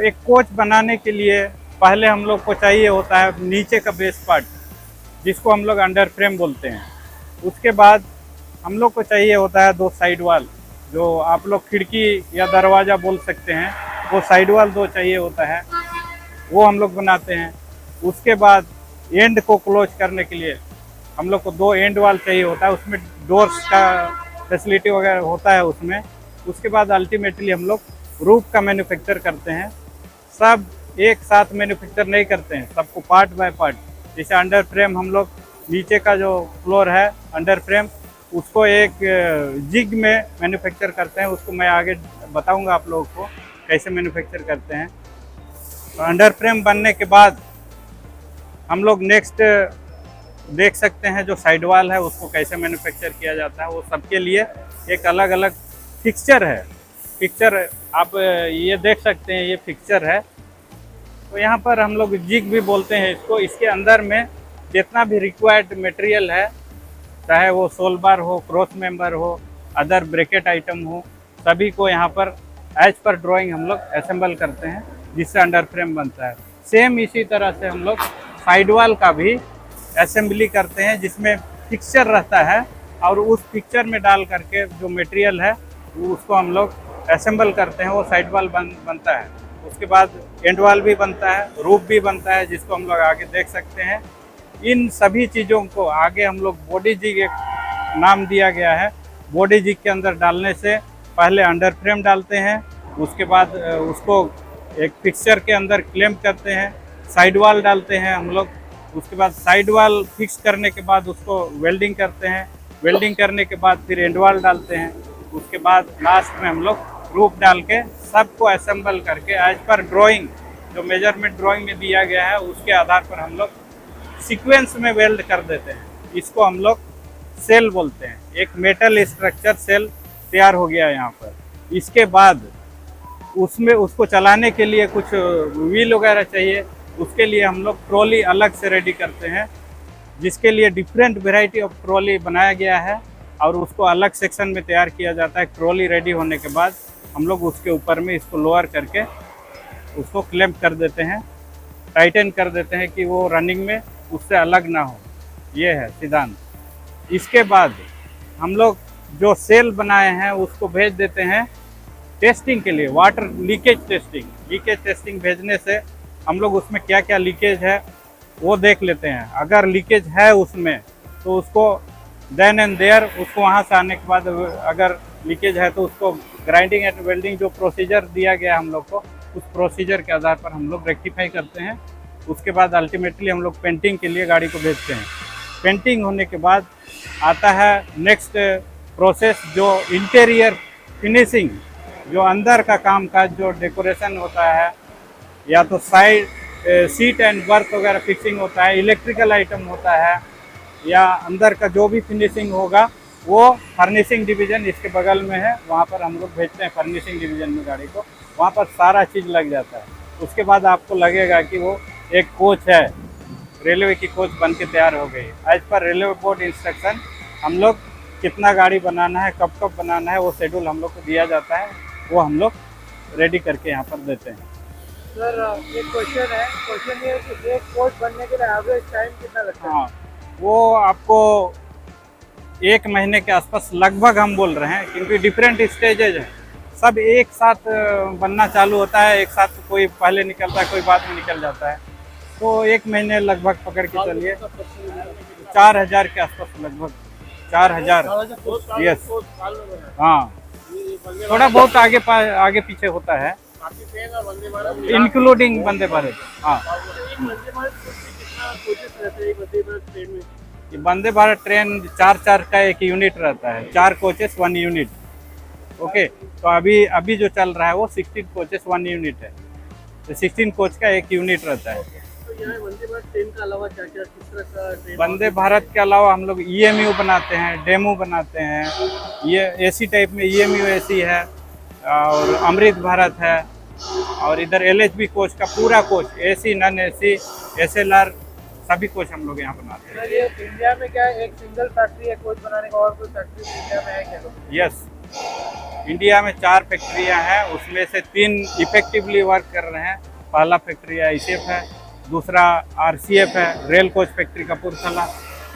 एक कोच बनाने के लिए पहले हम लोग को चाहिए होता है नीचे का बेस पार्ट, जिसको हम लोग अंडर फ्रेम बोलते हैं। उसके बाद हम लोग को चाहिए होता है 2 साइड वाल, जो आप लोग खिड़की या दरवाज़ा बोल सकते हैं, वो साइड वाल 2 चाहिए होता है, वो हम लोग बनाते हैं। उसके बाद एंड को क्लोज करने के लिए हम लोग को 2 एंड वाल चाहिए होता है, उसमें डोर्स का फैसिलिटी वगैरह होता है उसमें। उसके बाद अल्टीमेटली हम लोग रूफ का मैन्युफैक्चर करते हैं। सब एक साथ मैन्युफैक्चर नहीं करते हैं, सबको पार्ट बाय पार्ट। जैसे अंडर फ्रेम हम लोग नीचे का जो फ्लोर है अंडर फ्रेम, उसको एक जिग में मैन्युफैक्चर करते हैं। उसको मैं आगे बताऊंगा आप लोगों को कैसे मैन्युफैक्चर करते हैं। तो अंडर फ्रेम बनने के बाद हम लोग नेक्स्ट देख सकते हैं जो साइड वाल है उसको कैसे मैन्युफैक्चर किया जाता है। वो सबके लिए एक अलग अलग फिक्सचर है। फिक्सचर आप ये देख सकते हैं, ये फिक्सचर है। तो यहाँ पर हम लोग जिग भी बोलते हैं इसको। इसके अंदर में जितना भी रिक्वायर्ड मटेरियल है, चाहे वो सोल बार हो, क्रॉस मेंबर हो, अदर ब्रैकेट आइटम हो, सभी को यहाँ पर एज पर ड्राइंग हम लोग असेंबल करते हैं, जिससे अंडर फ्रेम बनता है। सेम इसी तरह से हम लोग साइड वाल का भी असेंबली करते हैं, जिसमें फिक्सचर रहता है और उस पिक्चर में डाल करके जो मटेरियल है उसको हम लोग असेंबल करते हैं, वो साइड वाल बनता है। उसके बाद एंड वाल भी बनता है, रूफ भी बनता है, जिसको हम लोग आगे देख सकते हैं। इन सभी चीज़ों को आगे हम लोग बॉडी जिग एक नाम दिया गया है। बॉडी जिग के अंदर डालने से पहले अंडर फ्रेम डालते हैं, उसके बाद उसको एक फिक्सचर के अंदर क्लैंप करते हैं, साइड वाल डालते हैं हम लोग। उसके बाद साइड वाल फिक्स करने के बाद उसको वेल्डिंग करते हैं, वेल्डिंग करने के बाद फिर एंड वाल डालते हैं। उसके बाद लास्ट में हम लोग रूफ डाल के सबको असेंबल करके एज पर ड्राइंग, जो मेजरमेंट ड्राइंग में दिया गया है उसके आधार पर हम लोग सीक्वेंस में वेल्ड कर देते हैं। इसको हम लोग सेल बोलते हैं। एक मेटल स्ट्रक्चर सेल तैयार हो गया यहाँ पर। इसके बाद उसमें उसको चलाने के लिए कुछ व्हील वगैरह चाहिए, उसके लिए हम लोग ट्रॉली अलग से रेडी करते हैं, जिसके लिए डिफरेंट वेराइटी ऑफ ट्रॉली बनाया गया है और उसको अलग सेक्शन में तैयार किया जाता है। ट्रॉली रेडी होने के बाद हम लोग उसके ऊपर में इसको लोअर करके उसको क्लैंप कर देते हैं, टाइटन कर देते हैं कि वो रनिंग में उससे अलग ना हो। ये है सिद्धांत। इसके बाद हम लोग जो सेल बनाए हैं उसको भेज देते हैं टेस्टिंग के लिए, water leakage testing. Leakage testing भेजने से हम लोग उसमें क्या क्या लीकेज है वो देख लेते हैं। अगर लीकेज है उसमें तो उसको देन एंड देयर, उसको वहाँ से आने के बाद अगर लीकेज है तो उसको ग्राइंडिंग एंड वेल्डिंग जो प्रोसीजर दिया गया हम लोग को, उस प्रोसीजर के आधार पर हम लोग रेक्टिफाई करते हैं। उसके बाद अल्टीमेटली हम लोग पेंटिंग के लिए गाड़ी को भेजते हैं। पेंटिंग होने के बाद आता है नेक्स्ट प्रोसेस, जो इंटीरियर फिनिशिंग, जो अंदर का काम काज, जो डेकोरेशन होता है, या तो साइड सीट एंड बर्थ वगैरह फिक्सिंग होता है, इलेक्ट्रिकल आइटम होता है, या अंदर का जो भी फिनिशिंग होगा वो फर्निशिंग डिवीज़न इसके बगल में है, वहाँ पर हम लोग भेजते हैं फर्निशिंग डिवीज़न में गाड़ी को। वहाँ पर सारा चीज़ लग जाता है। उसके बाद आपको लगेगा कि वो एक कोच है, रेलवे की कोच बन के तैयार हो गई। As per railway board instruction हम लोग कितना गाड़ी बनाना है, कब कब बनाना है, वो शेड्यूल हम लोग को दिया जाता है, वो हम लोग रेडी करके यहाँ पर देते हैं। सर एक क्वेश्चन ये है कि एक कोच बनने के लिए एवरेज टाइम कितना लगता है? हाँ, वो आपको 1 महीने के आसपास लगभग हम बोल रहे हैं, क्योंकि डिफरेंट स्टेजेज हैं। सब एक साथ बनना चालू होता है, एक साथ कोई पहले निकलता है, कोई बाद में निकल जाता है। तो 1 महीने लगभग पकड़ के चलिए, 4000 के आसपास लगभग 4000। यस, हाँ, थोड़ा बहुत आगे पीछे होता है, इंक्लूडिंग वंदे भारत। हाँ, ये वंदे भारत ट्रेन 4 का एक यूनिट रहता है, 4 कोचेस 1 यूनिट। ओके, तो अभी जो चल रहा है वो 16 कोचेस 1 यूनिट है, तो 16 कोच का एक यूनिट रहता है। तो यहाँ वंदे भारत ट्रेन के अलावा क्या क्या किस तरह का ट्रेन? वंदे भारत के अलावा हम लोग EMU बनाते हैं, डेमू बनाते हैं, ये AC टाइप में EMU AC है, और अमृत भारत है, और इधर LHB कोच का पूरा coach, AC non AC SLR सभी कोच हम लोग यहाँ बनाते हैं। सर ये इंडिया में क्या है, एक सिंगल फैक्ट्री है कोच बनाने का, और कोई फैक्ट्री इंडिया में है क्या? यस, इंडिया में 4 फैक्ट्रियां हैं, उसमें से 3 इफेक्टिवली वर्क कर रहे हैं। पहला फैक्ट्री ICF है, दूसरा RCF है, रेल कोच फैक्ट्री कपूरथला,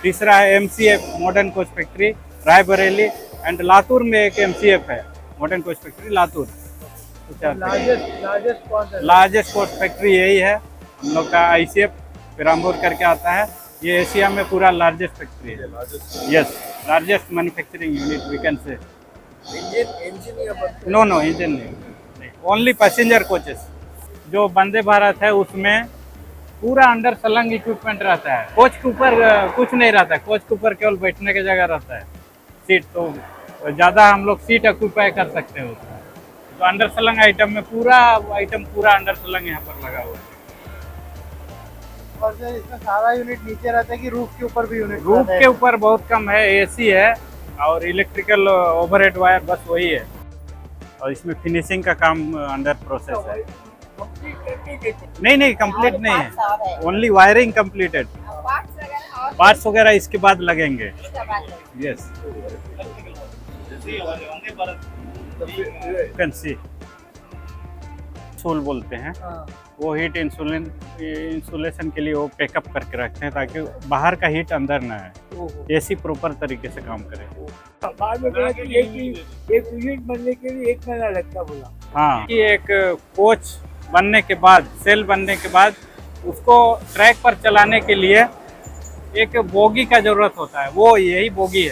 तीसरा है MCF modern coach factory Raebareli, and Latur में एक MCF है modern coach factory Latur. Largest कौन सा? लार्जेस्ट कोच फैक्ट्री यही है हम लोग का, ICF पेराम्बूर करके आता है। ये एशिया में पूरा लार्जेस्ट फैक्ट्री है। Yes, largest manufacturing unit we can say. No engine नहीं, ओनली पैसेंजर कोचेस। जो वंदे भारत है उसमें पूरा अंडर सलंग इक्विपमेंट रहता है। कोच के ऊपर कुछ नहीं रहता है, कोच के ऊपर केवल बैठने की जगह रहता है, सीट। तो ज़्यादा हम लोग सीट ऑक्यूपाई कर सकते हैं उसमें। तो अंडर सलंग आइटम में पूरा अंडर सलंग यहाँ पर लगा हुआ है। और सर इसमें सारा यूनिट नीचे रहता है कि रूफ के ऊपर भी यूनिट? रूफ के ऊपर बहुत कम है, AC है और इलेक्ट्रिकल ओवरहेड वायर, बस वही है। और इसमें फिनिशिंग का काम अंडर प्रोसेस है। नहीं कंप्लीट नहीं है, ओनली वायरिंग कंप्लीटेड। पार्ट्स वगैरह इसके बाद लगेंगे। यस, कैन सी इंसुल बोलते हैं, वो हीट इंसुलेशन के लिए वो पैकअप करके रखते हैं ताकि बाहर का हीट अंदर ना है, AC प्रॉपर तरीके से काम करे। बाद में बोला कि एक यूनिट बनने के लिए 1 महीना लगता बोला। हाँ, कि एक कोच बनने के बाद, सेल बनने के बाद उसको ट्रैक पर चलाने के लिए एक बोगी का ज़रूरत होता है। वो यही बोगी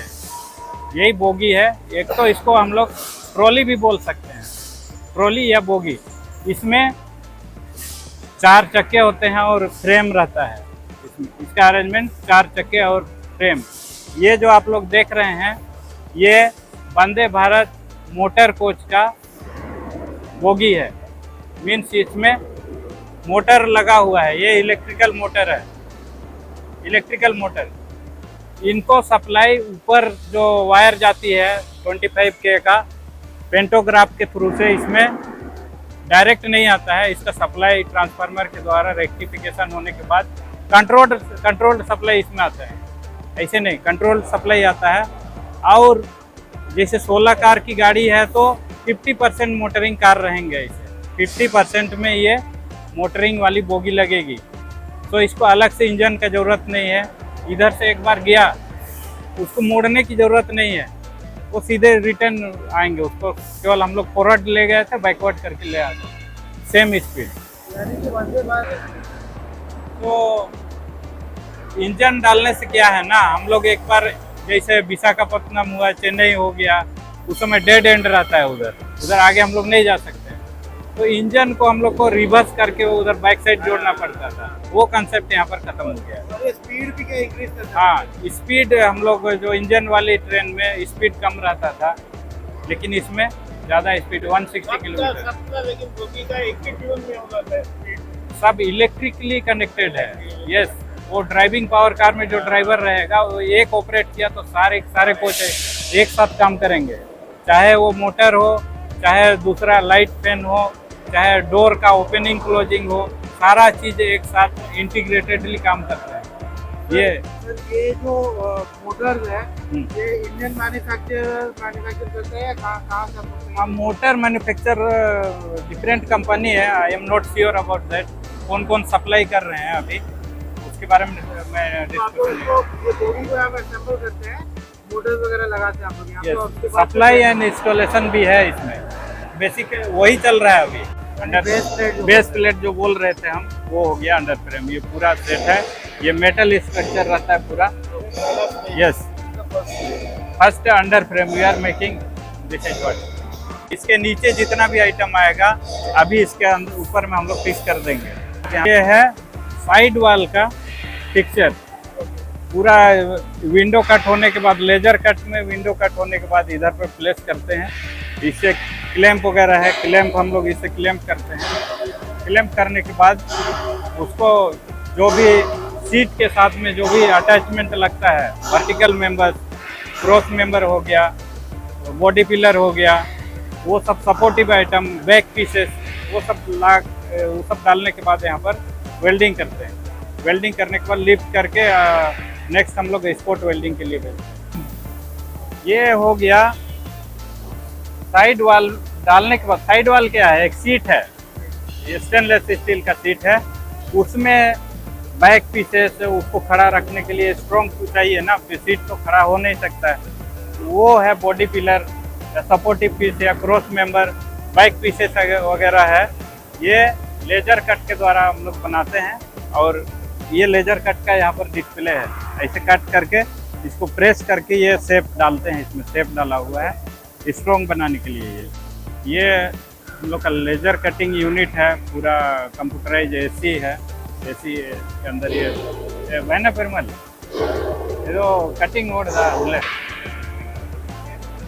है। एक तो इसको हम लोग ट्रॉली भी बोल सकते हैं, ट्रॉली या बोगी। इसमें 4 चक्के होते हैं और फ्रेम रहता है। इसका अरेंजमेंट 4 चक्के और फ्रेम। ये जो आप लोग देख रहे हैं ये वंदे भारत मोटर कोच का बोगी है। मीन्स इसमें मोटर लगा हुआ है, ये इलेक्ट्रिकल मोटर है, इलेक्ट्रिकल मोटर। इनको सप्लाई ऊपर जो वायर जाती है 25 K का पेंटोग्राफ के थ्रू से इसमें डायरेक्ट नहीं आता है। इसका सप्लाई ट्रांसफार्मर के द्वारा रेक्टिफिकेशन होने के बाद कंट्रोल्ड सप्लाई इसमें आता है। ऐसे नहीं, कंट्रोल्ड सप्लाई आता है। और जैसे 16 कार की गाड़ी है तो 50% मोटरिंग कार रहेंगे, इसे 50% में ये मोटरिंग वाली बोगी लगेगी। तो इसको अलग से इंजन का ज़रूरत नहीं है। इधर से एक बार गया, उसको मोड़ने की ज़रूरत नहीं है, वो सीधे रिटर्न आएंगे। उसको केवल हम लोग फॉरवर्ड ले गए थे, बैकवर्ड करके ले आते, सेम स्पीड। यानी कि वंदे भारत तो इंजन डालने से क्या है ना, हम लोग एक बार जैसे विशाखापट्टनम हुआ, चेन्नई हो गया, उस समय डेड एंड रहता है, उधर आगे हम लोग नहीं जा सकते। तो इंजन को हम लोग को रिवर्स करके उधर बैक साइड जोड़ना पड़ता था। वो कंसेप्ट यहाँ पर खत्म हो गया। और ये स्पीड भी क्या इंक्रीज करता है? हाँ, स्पीड हम लोग जो इंजन वाली ट्रेन में स्पीड कम रहता था, लेकिन इसमें ज़्यादा स्पीड 160 किलोमीटर। लेकिन बोगी का एक ही ट्यून में होगा स्पीड। सब इलेक्ट्रिकली कनेक्टेड है। यस, वो ड्राइविंग पावर कार में जो ड्राइवर रहेगा वो एक ऑपरेट किया तो सारे कोच एक साथ काम करेंगे। चाहे वो मोटर हो, चाहे दूसरा लाइट फैन हो, चाहे डोर का ओपनिंग क्लोजिंग हो, सारा चीज़ एक साथ इंटीग्रेटेडली काम करता है। ये जो मोटर्स है ये इंडियन मैन्युफैक्चर करते हैं, कहाँ से? हाँ, मोटर मैन्युफैक्चर डिफरेंट कंपनी है। I am not sure about that, कौन सप्लाई कर रहे हैं अभी, उसके बारे में मैं डिस्कशन करते हैं। मोटर्स वगैरह लगाते हैं आप लोग? सप्लाई एंड इंस्टॉलेशन भी है इसमें। बेसिक वही चल रहा है अभी। अंडर बेस प्लेट जो बोल रहे थे हम, वो हो गया अंडर फ्रेम। ये पूरा सेट है, ये मेटल स्ट्रक्चर रहता है पूरा। Yes, first under frame we are making this is what. इसके नीचे जितना भी आइटम आएगा अभी इसके ऊपर में हम लोग फिक्स कर देंगे। ये है साइड वॉल का पिक्चर। पूरा विंडो कट होने के बाद, लेजर कट में विंडो कट होने के बाद इधर पे प्लेस करते हैं। इससे क्लैंप वगैरह है, क्लैंप हम लोग इससे क्लैंप करते हैं। क्लैंप करने के बाद उसको जो भी सीट के साथ में जो भी अटैचमेंट लगता है, वर्टिकल मेंबर, क्रॉस मेंबर हो गया, बॉडी पिलर हो गया, वो सब सपोर्टिव आइटम, बैक पीसेस, वो सब डालने के बाद यहाँ पर वेल्डिंग करते हैं। वेल्डिंग करने के बाद लिफ्ट करके नेक्स्ट हम लोग स्पॉट वेल्डिंग के लिए भेजते हैं। ये हो गया साइड वाल डालने के बाद, साइड वाल क्या है, एक सीट है, ये स्टेनलेस स्टील का सीट है, उसमें बैक पीछे से उसको खड़ा रखने के लिए स्ट्रॉन्ग चाहिए ना, सीट तो खड़ा हो नहीं सकता है, वो है बॉडी पिलर या सपोर्टिव पीस या क्रॉस मेंबर, बैक पीसेस वगैरह है। ये लेजर कट के द्वारा हम लोग बनाते हैं और ये लेजर कट का यहाँ पर डिस्प्ले है, ऐसे कट करके इसको प्रेस करके ये शेप डालते हैं, इसमें शेप डाला हुआ है स्ट्रॉन्ग बनाने के लिए। ये हम लोग का लेजर कटिंग यूनिट है, पूरा कंप्यूटराइज एसी है, एसी के अंदर ये वैना पेरमल ये तो कटिंग मोड था बोले।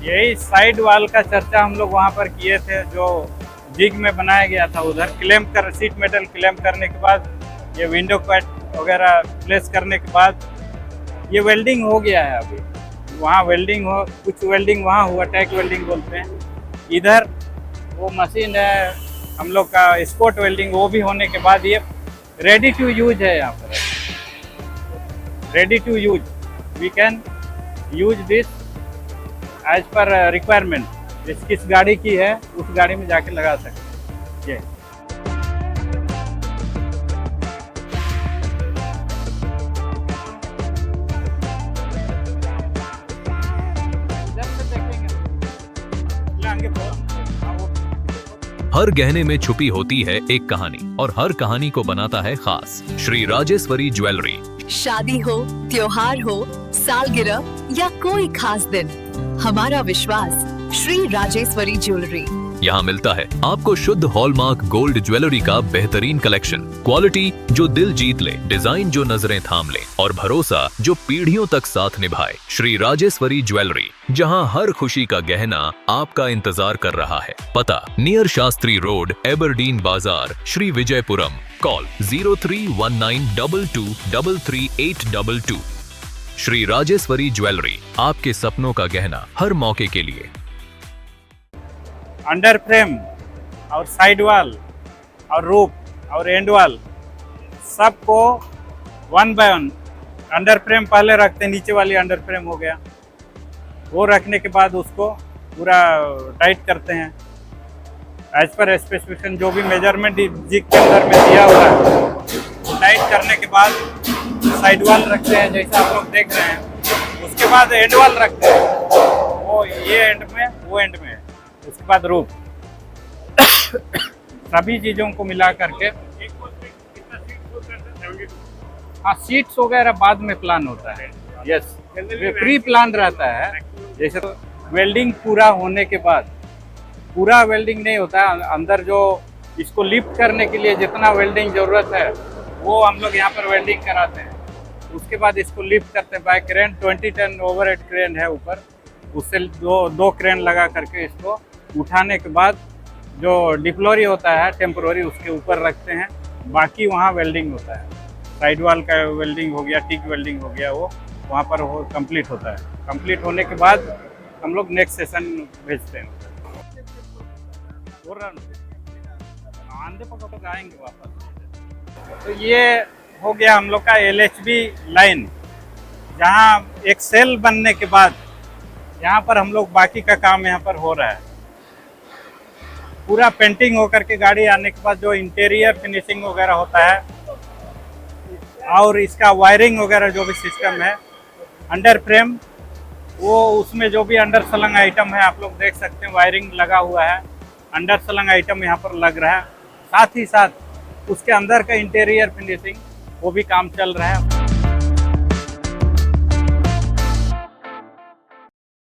यही साइड वाल का चर्चा हम लोग वहाँ पर किए थे, जो जिग में बनाया गया था, उधर क्लैम्प कर सीट मेटल क्लैम्प करने के बाद ये विंडो कट वगैरह प्लेस करने के बाद ये वेल्डिंग हो गया है। अभी वहाँ वेल्डिंग हो, कुछ वेल्डिंग वहाँ हुआ, टैग वेल्डिंग बोलते हैं। इधर वो मशीन है हम लोग का स्पॉट वेल्डिंग, वो भी होने के बाद ये रेडी टू यूज है। यहाँ पर ready to use, we can use this as per requirement, किस गाड़ी की है उस गाड़ी में जाके लगा सकते हैं। हर गहने में छुपी होती है एक कहानी और हर कहानी को बनाता है खास। श्री राजेश्वरी ज्वेलरी। शादी हो, त्योहार हो, सालगिरह या कोई खास दिन, हमारा विश्वास श्री राजेश्वरी ज्वेलरी। यहाँ मिलता है आपको शुद्ध हॉलमार्क गोल्ड ज्वेलरी का बेहतरीन कलेक्शन, क्वालिटी जो दिल जीत ले, डिजाइन जो नजरें थाम ले और भरोसा जो पीढ़ियों तक साथ निभाए। श्री राजेश्वरी ज्वेलरी, जहाँ हर खुशी का गहना आपका इंतजार कर रहा है। पता नियर शास्त्री रोड, एबरडीन बाजार, श्री विजयपुरम। कॉल 031922333822। श्री राजेश्वरी ज्वेलरी, आपके सपनों का गहना हर मौके के लिए। अंडर फ्रेम और साइड वाल और रूफ और एंड वाल सबको one by one, under frame पहले रखते हैं, नीचे वाली अंडर फ्रेम हो गया, वो रखने के बाद उसको पूरा टाइट करते हैं एज पर स्पेसिफिकेशन, जो भी मेजरमेंट जिग के अंदर में दिया हुआ है। टाइट करने के बाद साइड वाल रखते हैं जैसा आप लोग देख रहे हैं, उसके बाद एंड वाल रखते हैं, वो ये एंड में वो एंड में, उसके बाद रूफ। सभी चीज़ों को मिला करके, हाँ सीट्स वगैरह बाद में प्लान होता है, यस प्री प्लान रहता है। जैसे तो वेल्डिंग पूरा होने के बाद, पूरा वेल्डिंग नहीं होता है, अंदर जो इसको लिफ्ट करने के लिए जितना वेल्डिंग ज़रूरत है वो हम लोग यहाँ पर वेल्डिंग कराते हैं। उसके बाद इसको लिफ्ट करते हैं by crane, 20 ton overhead crane है ऊपर, उससे दो क्रेन लगा करके इसको उठाने के बाद जो डिप्लोरी होता है टेम्पोररी, उसके ऊपर रखते हैं, बाकी वहाँ वेल्डिंग होता है। साइड वाल का वेल्डिंग हो गया, टिक वेल्डिंग हो गया, वो वहाँ पर वो कंप्लीट होता है। कंप्लीट होने के बाद हम लोग नेक्स्ट सेशन भेजते हैं। आंधे पकड़ आएंगे वापस। तो ये हो गया हम लोग का LHB लाइन, जहाँ एक सेल बनने के बाद यहाँ पर हम लोग बाकी का काम यहाँ पर हो रहा है। पूरा पेंटिंग होकर के गाड़ी आने के बाद जो इंटीरियर फिनिशिंग वगैरह होता है और इसका वायरिंग वगैरह जो भी सिस्टम है, अंडर फ्रेम वो उसमें जो भी अंडर सलंग आइटम है आप लोग देख सकते हैं, वायरिंग लगा हुआ है, अंडर सलंग आइटम यहाँ पर लग रहा है, साथ ही साथ उसके अंदर का इंटीरियर फिनिशिंग वो भी काम चल रहा है।